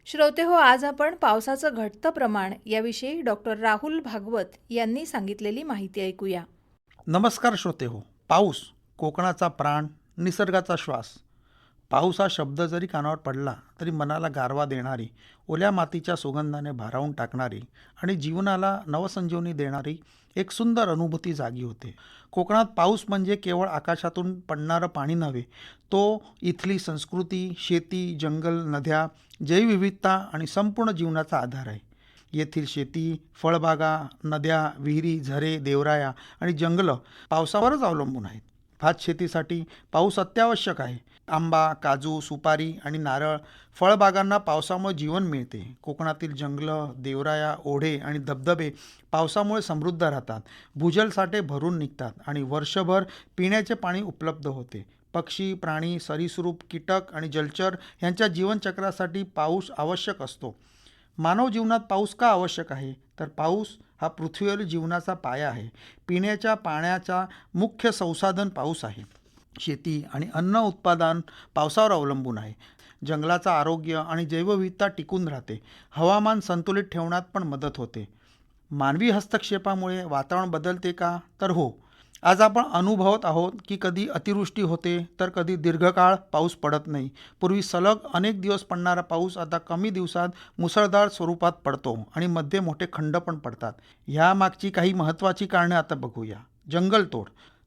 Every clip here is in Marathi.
श्रोते हो, आज आपण पावसाचं घटतं प्रमाण याविषयी डॉक्टर राहुल भागवत यांनी सांगितलेली माहिती ऐकूया. नमस्कार श्रोते हो. पाऊस कोकणाचा प्राण, निसर्गाचा श्वास. पाऊस हा शब्द जरी कानावर पडला तरी मनाला गारवा देणारी, ओल्या मातीच्या सुगंधाने भारावून टाकणारी आणि जीवनाला नवसंजीवनी देणारी एक सुंदर अनुभूती जागी होते. कोकणात पाऊस म्हणजे केवळ आकाशातून पडणारं पाणी नव्हे, तो इथली संस्कृती, शेती, जंगल, नद्या, जैवविविधता आणि संपूर्ण जीवनाचा आधार आहे. येथील शेती, फळबागा, नद्या, विहिरी, झरे, देवराया आणि जंगलं पावसावरच अवलंबून आहेत. भात शेतीसाठी पाऊस अत्यावश्यक आहे. आंबा, काजू, सुपारी आणि नारळ फळबागांना पावसामुळे जीवन मिळते. कोकणातील जंगलं, देवराया, ओढे आणि धबधबे पावसामुळे समृद्ध राहतात. भूजल साठे भरून निघतात आणि वर्षभर पिण्याचे पाणी उपलब्ध होते. पक्षी, प्राणी, सरीसृप, कीटक आणि जलचर यांच्या जीवनचक्रासाठी पाऊस आवश्यक असतो. मानव जीवनात पाऊस का आवश्यक आहे? तर पाऊस हा पृथ्वीवरील जीवनाचा पाया आहे. पिण्याच्या पाण्याचा मुख्य संसाधन पाऊस आहे. शेती आणि अन्न उत्पादन पावसावर अवलंबून आहे. जंगलाचं आरोग्य आणि जैवविविधता टिकून राहते. हवामान संतुलित ठेवण्यात पण मदत होते. मानवी हस्तक्षेपामुळे वातावरण बदलते का? तर हो. आज आपण अनुभवत आहोत की कधी अतिवृष्टी होते तर कधी दीर्घकाळ पाऊस पडत नाही. पूर्वी सलग अनेक दिवस पडणारा पाऊस आता कमी दिवसात मुसळधार स्वरूपात पडतो आणि मध्ये मोठे खंड पण पडतात. ह्यामागची काही महत्त्वाची कारणे आता बघूया. जंगलतोड.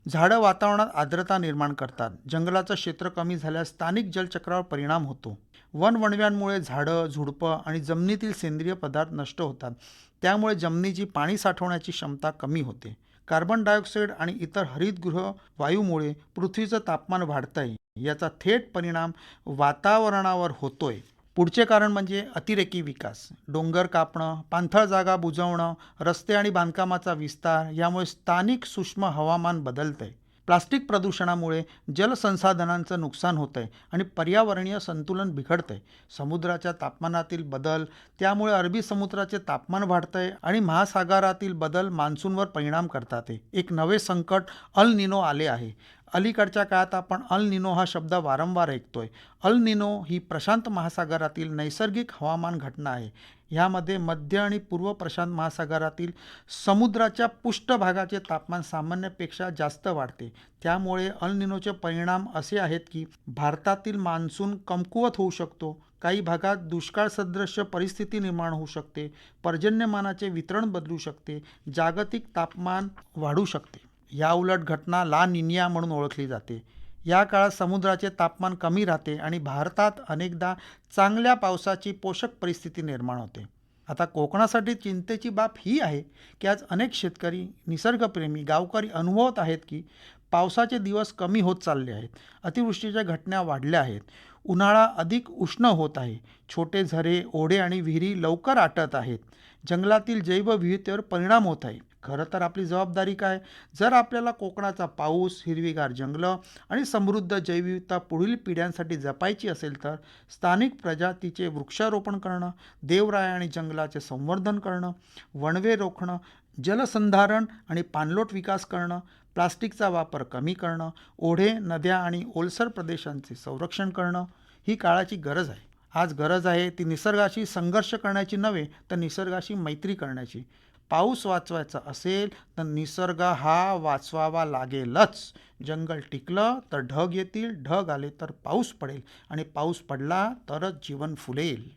झाडं वातावरणात आर्द्रता निर्माण करतात. जंगलाचं क्षेत्र कमी झाल्यास स्थानिक जलचक्रावर परिणाम होतो. वनवणव्यांमुळे झाडं, झुडपं आणि जमिनीतील सेंद्रिय पदार्थ नष्ट होतात. त्यामुळे जमिनीची पाणी साठवण्याची क्षमता कमी होते. कार्बन डायऑक्साईड आणि इतर हरितगृह वायूमुळे पृथ्वीचं तापमान वाढतंय. याचा थेट परिणाम वातावरणावर होतोय. पुढचे कारण म्हणजे अतिरेकी विकास. डोंगर कापणं, पाणथळ जागा बुजवणं, रस्ते आणि बांधकामाचा विस्तार यामुळे स्थानिक सूक्ष्म हवामान बदलतंय. प्लास्टिक प्रदूषणामुळे जलसंसाधनांचं नुकसान होतंय आणि पर्यावरणीय संतुलन बिघडतंय. समुद्राच्या तापमानातील बदल, त्यामुळे अरबी समुद्राचे तापमान वाढतंय आणि महासागरातील बदल मान्सूनवर परिणाम करतात. एक नवे संकट अल निनो आले आहे. अलीकडच्या काळात आपण अल निनो हा शब्द वारंवार ऐकतोय. अल निनो ही प्रशांत महासागरातील नैसर्गिक हवामान घटना आहे. ह्यामध्ये मध्य आणि पूर्व प्रशांत महासागरातील समुद्राच्या पृष्ठभागाचे तापमान सामान्यपेक्षा जास्त वाढते. त्यामुळे अल निनोचे परिणाम असे आहेत की भारतातील मान्सून कमकुवत होऊ शकतो. काही भागात दुष्काळ सदृश परिस्थिती निर्माण होऊ शकते. पर्जन्यमानाचे वितरण बदलू शकते. जागतिक तापमान वाढू शकते. या उलट घटना ला निनिया म्हणून ओळखली जाते. या काळात समुद्राचे तापमान कमी राहते आणि भारतात अनेकदा चांगल्या पावसाची पोषक परिस्थिती निर्माण होते. आता कोकणासाठी चिंतेची बाब ही आहे की आज अनेक शेतकरी, निसर्गप्रेमी, गावकरी अनुभवत आहेत की पावसाचे दिवस कमी होत चालले आहेत. अतिवृष्टीच्या घटना वाढल्या आहेत. उन्हाळा अधिक उष्ण होत आहे. छोटे झरे, ओढे आणि विहिरी लवकर आटत आहेत. जंगलातील जैवविविधतेवर परिणाम होत आहे. खरं तर आपली जबाबदारी काय? जर आपल्याला कोकणाचा पाऊस, हिरवीगार जंगलं आणि समृद्ध जैवविविधता पुढील पिढ्यांसाठी जपायची असेल तर स्थानिक प्रजातीचे वृक्षारोपण करणं, देवराया आणि जंगलाचे संवर्धन करणं, वणवे रोखणं, जलसंधारण आणि पाणलोट विकास करणं, प्लास्टिकचा वापर कमी करणं, ओढे, नद्या आणि ओलसर प्रदेशांचे संरक्षण करणं ही काळाची गरज आहे. आज गरज आहे ती निसर्गाशी संघर्ष करण्याची नव्हे तर निसर्गाशी मैत्री करण्याची. पाऊस वाचवायचा असेल तर निसर्ग हा वाचवावा लागेलच. जंगल टिकलं तर ढग येतील, ढग आले तर पाऊस पडेल आणि पाऊस पडला तरच जीवन फुलेल.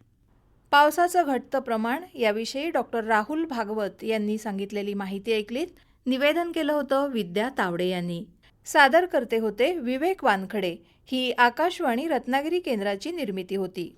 पावसाचं घटतं प्रमाण याविषयी डॉक्टर राहुल भागवत यांनी सांगितलेली माहिती ऐकलीत. निवेदन केलं होतं विद्या तावडे यांनी. सादर करते होते विवेक वानखडे. ही आकाशवाणी रत्नागिरी केंद्राची निर्मिती होती.